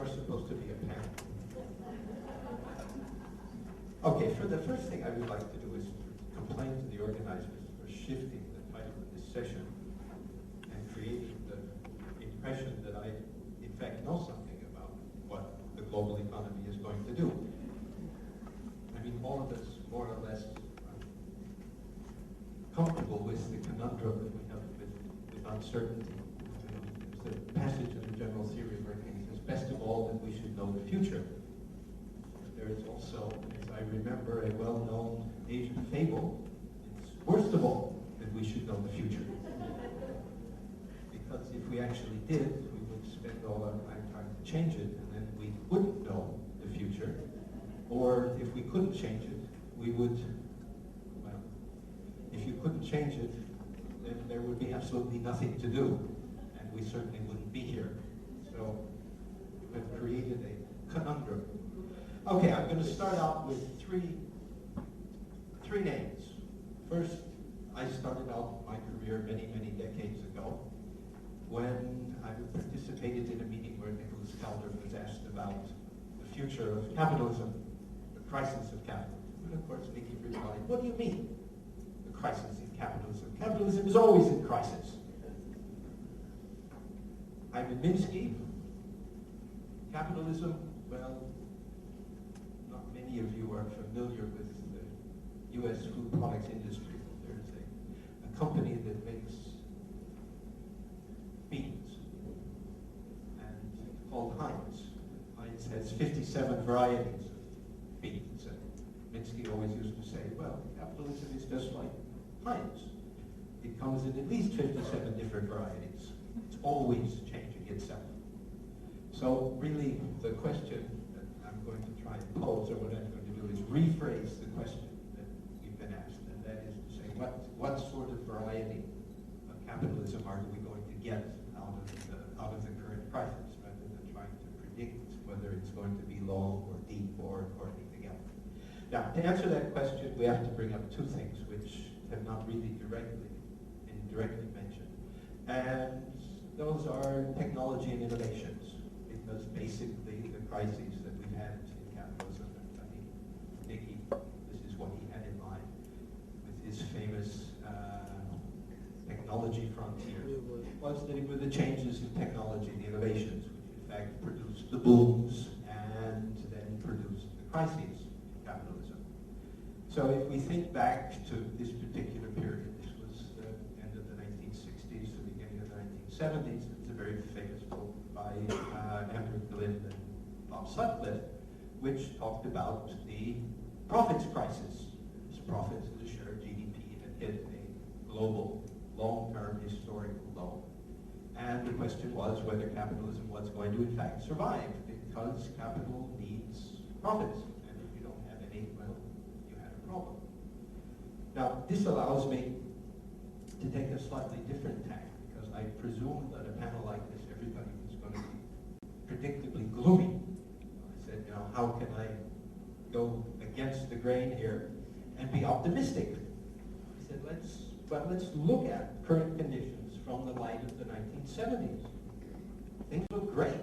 are supposed to be a panel. Okay, for the first thing I would like to do is complain to the organizers for shifting the title of this session and creating the impression that I, in fact, know something about what the global economy is going to do. I mean, all of us, more or less, are comfortable with the conundrum that we have with uncertainty. There's a passage in the general theory where it says, best of all, that we should know the future. There is also, as I remember, a well-known Asian fable. It's worst of all that we should know the future. Because if we actually did, we would spend all our time trying to change it, and then we wouldn't know the future. Or if we couldn't change it, we would, well, if you couldn't change it, then there would be absolutely nothing to do, and we certainly wouldn't be here. So we've created a conundrum. Okay, I'm going to start out with three names. First, I started out my career many, many decades ago when I participated in a meeting where Nicholas Calder was asked about the future of capitalism, the crisis of capitalism. And of course, Nicky replied, what do you mean, the crisis in capitalism? Capitalism is always in crisis. Ivan Minsky, capitalism, well, many of you are familiar with the U.S. food products industry. There's a company that makes beans, and it's called Heinz. Heinz has 57 varieties of beans, and Minsky always used to say, well, capitalism is just like Heinz. It comes in at least 57 different varieties. It's always changing itself. So really, the question going to try and pose, or what I'm going to do is rephrase the question that we've been asked, and that is to say, what sort of variety of capitalism are we going to get out of the current crisis, rather than trying to predict whether it's going to be long or deep or anything else. Now, to answer that question, we have to bring up two things which have not really been directly mentioned, and those are technology and innovations, because basically the crises that we've had in capitalism, I think Nicky, this is what he had in mind with his famous technology frontier, was that it were the changes in technology, the innovations, which in fact produced the booms and then produced the crises in capitalism. So if we think back to this particular period, this was the end of the 1960s, the beginning of the 1970s, it's a very famous book by Andrew Glynn and Bob Sutcliffe, which talked about the profits crisis. This profits as a share of GDP had hit a global, long-term historical low. And the question was whether capitalism was going to in fact survive, because capital needs profits. And if you don't have any, well, you had a problem. Now, this allows me to take a slightly different tack, because I presume that a panel like this, everybody is going to be predictably gloomy. I said, you know, how can I go against the grain here and be optimistic? I said, let's look at current conditions from the light of the 1970s. Things look great.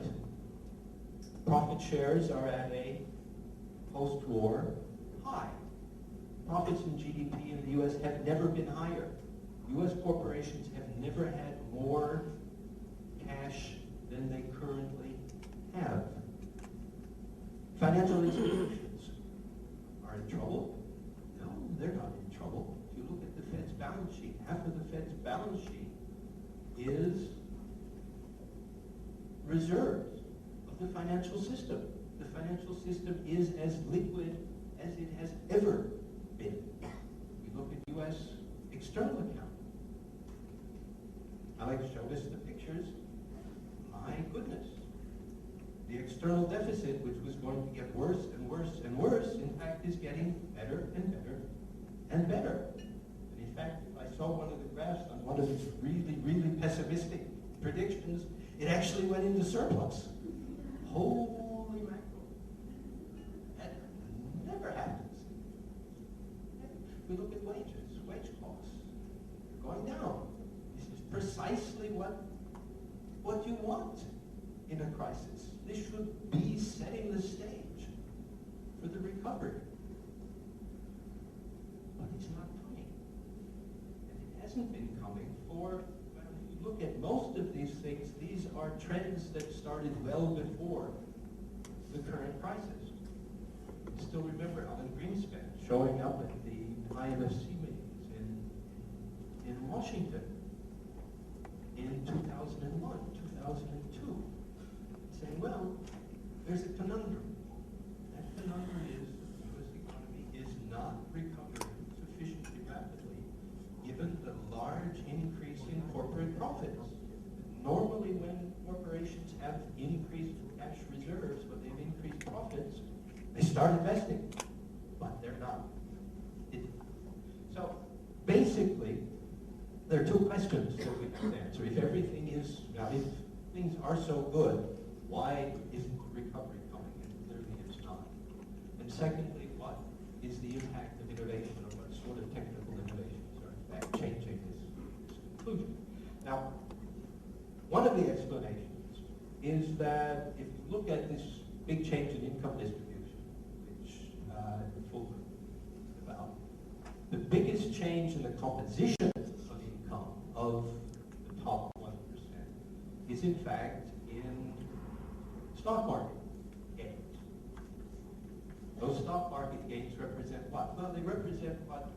Profit shares are at a post-war high. Profits in GDP in the U.S. have never been higher. U.S. corporations have never had more cash than they currently have. Financial institutions are in trouble. No, they're not in trouble. If you look at the Fed's balance sheet, half of the Fed's balance sheet is reserves of the financial system. The financial system is as liquid as it has ever been. We look at U.S. external account. Alex showed us the pictures. My goodness. The external deficit, which was going to get worse and worse and worse, in fact is getting better and better and better. And in fact, if I saw one of the graphs on one of its really, really pessimistic predictions, it actually went into surplus. Holy mackerel. That never happens. We look at wages, wage costs. They're going down. This is precisely what you want in a crisis. This should should be setting the stage for the recovery. But it's not coming. And it hasn't been coming for, well, if you look at most of these things, these are trends that started well before the current crisis. You still remember Alan Greenspan showing up at the IMFC meetings in Washington in 2001, 2002, saying, well, there's a conundrum. That conundrum is the U.S. economy is not recovering sufficiently rapidly given the large increase in corporate profits. Normally when corporations have increased cash reserves, when they've increased profits, they start investing, but they're not. So basically, there are two questions that we have to answer. If everything is, now if things are so good, why isn't recovery coming? And clearly it's not. And secondly, what is the impact of innovation, or what sort of technical innovations are in fact changing this conclusion? Now, one of the explanations is that if you look at this big change in income distribution, which Fulton about, the biggest change in the composition of income of the top 1% is in fact in stock market gains. Those stock market gains represent what? Well, they represent what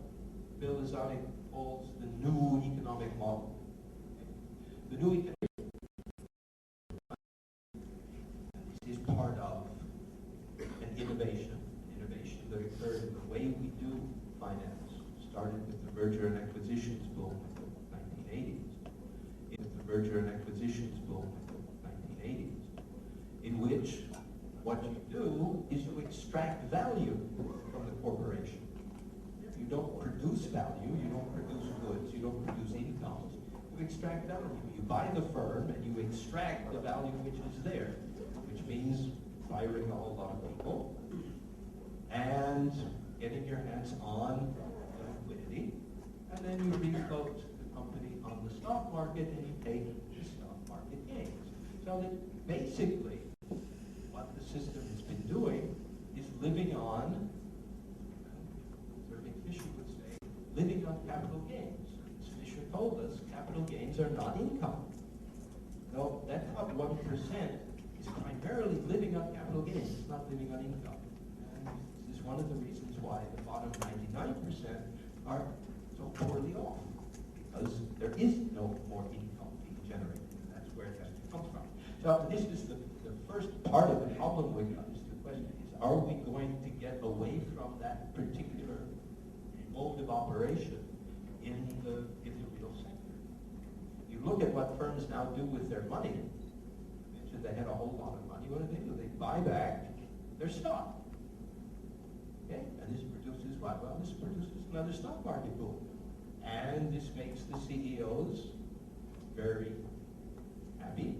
Bill Lazani calls the new economic model. The new economic is part of an innovation that occurred in the way we do finance. Started with the merger and acquisitions boom in the 1980s. In which what you do is you extract value from the corporation. You don't produce value, you don't produce goods, you don't produce income. You extract value. You buy the firm and you extract the value which is there, which means firing a whole lot of people and getting your hands on liquidity, and then you refloat the company on the stock market and you take the stock market gains. So that basically what the system has been doing is living on, Irving Fisher would say, living on capital gains. As Fisher told us, capital gains are not income. No, that top 1% is primarily living on capital gains, it's not living on income. And this is one of the reasons why the bottom 99% are so poorly off, because there is no more income being generated. That's where it has to come from. So this is the first part of the problem with this. The question is, are we going to get away from that particular mode of operation in the real sector? You look at what firms now do with their money. I mentioned they had a whole lot of money. What do? They buy back their stock. Okay? And this produces what? Well, this produces another stock market boom. And this makes the CEOs very happy.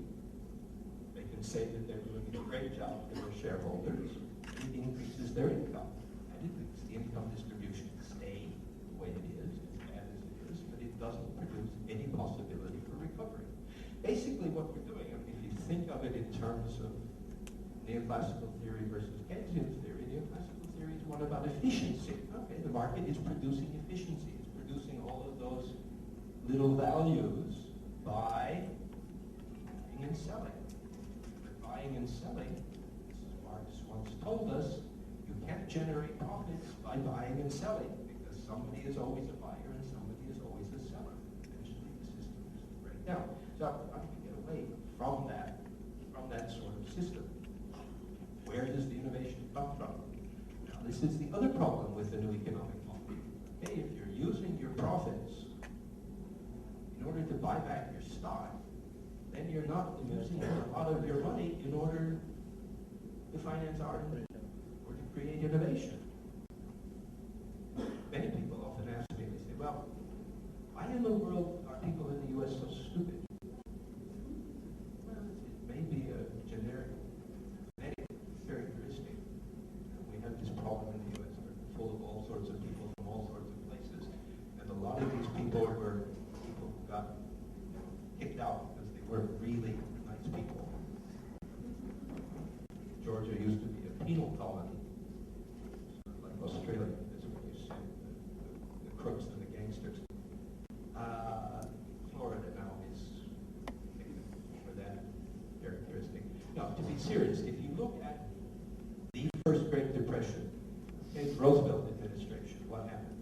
They can say that they're doing a great job for their shareholders. It increases their income. And it makes the income distribution stay the way it is, as bad as it is, but it doesn't produce any possibility for recovery. Basically what we're doing, if you think of it in terms of neoclassical theory versus Keynesian theory, neoclassical theory is one about efficiency. Okay, the market is producing efficiency. It's producing all of those little values by buying and selling. But buying and selling, as Marx once told us, you can't generate profits by buying and selling, because somebody is always a buyer and somebody is always a seller. Eventually the system has to break down. So how do we get away from that sort of system? Where does the innovation come from? Now, this is the other problem with the new economic model. Okay, if you're using your profits in order to buy back your stock, then you're not using a lot of your money in order to finance R&D or to create innovation. Many people often ask me, they say, well, why in the world are people in the U.S. so stupid? Well, it may be a generic characteristic. We have this problem in the U.S. We're full of all sorts of people from all sorts of places, and a lot of these people were people who got kicked out because they weren't really nice people. Georgia used to be a penal colony, sort of like Australia, is what you say, the crooks and the gangsters. Florida now is famous for that characteristic. Now, to be serious, if you look at the first Great Depression, okay, Roosevelt administration, what happened?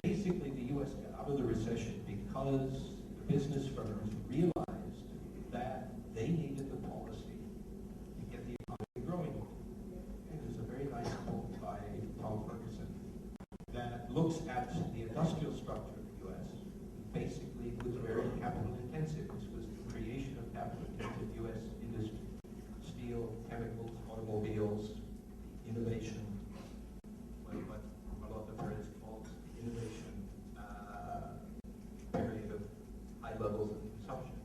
Basically, the U.S. got out of the recession because the business firms realized that they needed the policy to get the economy growing. And there's a very nice quote by Tom Ferguson that looks at the industrial structure of the U.S. Basically, it was very capital intensive. This was the creation of capital intensive U.S. industry. Steel, chemicals, automobiles, innovation, what a lot of Perez calls innovation, period of high levels of consumption.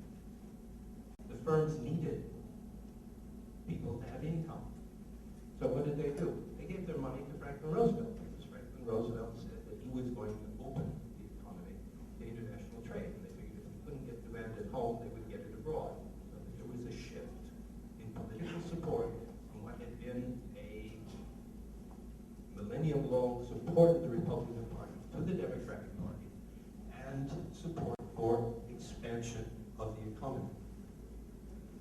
The firms needed people to have income. So what did they do? They gave their money to Franklin Roosevelt, because Franklin Roosevelt said that he was going to open the economy to international trade. And they figured if we couldn't get demand at home, they would get it abroad. So there was a shift in political support from what had been a millennium-long support of the Republican Party to the Democratic Party, and support for expansion of the economy.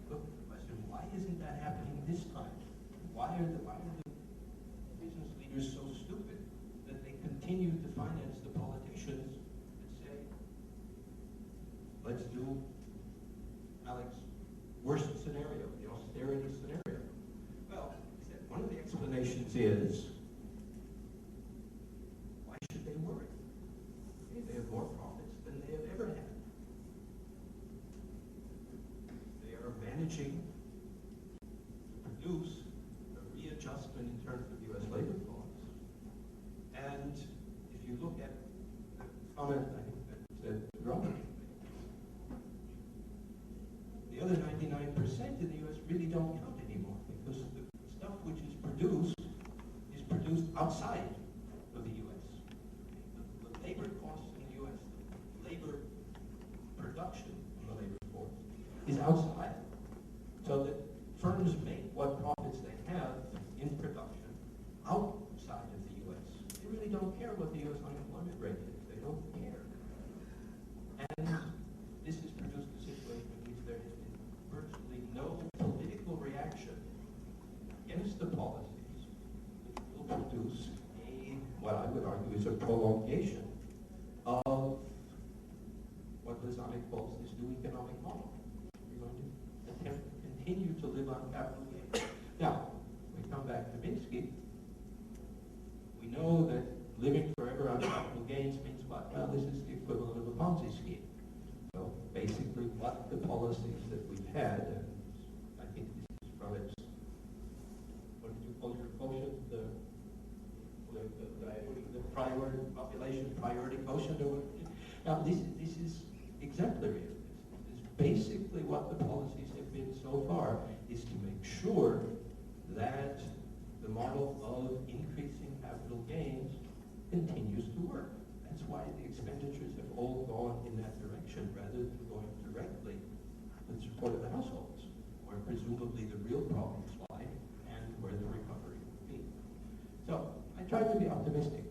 Look, the question, why isn't that happening this time? Why are the business leaders so stupid that they continue to finance the politicians that say, let's do Alex's worst scenario, the austerity scenario? Well, one of the explanations is, why should they worry? Okay, they have more profits than they have ever had. They are managing to produce a readjustment in terms of U.S. labor costs. And if you look at the comment, I think that Robert, the other 99% in the U.S. really don't count anymore, because the stuff which is produced outside of the U.S. The labor costs in the U.S., the labor production on the labor force is outside. So that firms make what profits they have in production outside of the U.S. They really don't care what the U.S. unemployment rate is. They don't care. And this has produced a situation in which there has been virtually no political reaction against the policies which will produce what I would argue is a prolongation of what Lazanic calls this new economic model. We're going to attempt to continue to live on capital gains. Now, we come back to Minsky. We know that living forever on capital gains means what? Well, this is the equivalent of a Ponzi scheme. So basically what the policies that we've had, and I think this is from its, what did you call your quotient? The population priority quotient. Now, this is exemplary. This is basically what the policies have been so far, is to make sure that the model of increasing capital gains continues to work. That's why the expenditures have all gone in that direction, rather than going directly to the support of the households, where presumably the real problems lie and where the recovery will be. So I tried to be optimistic.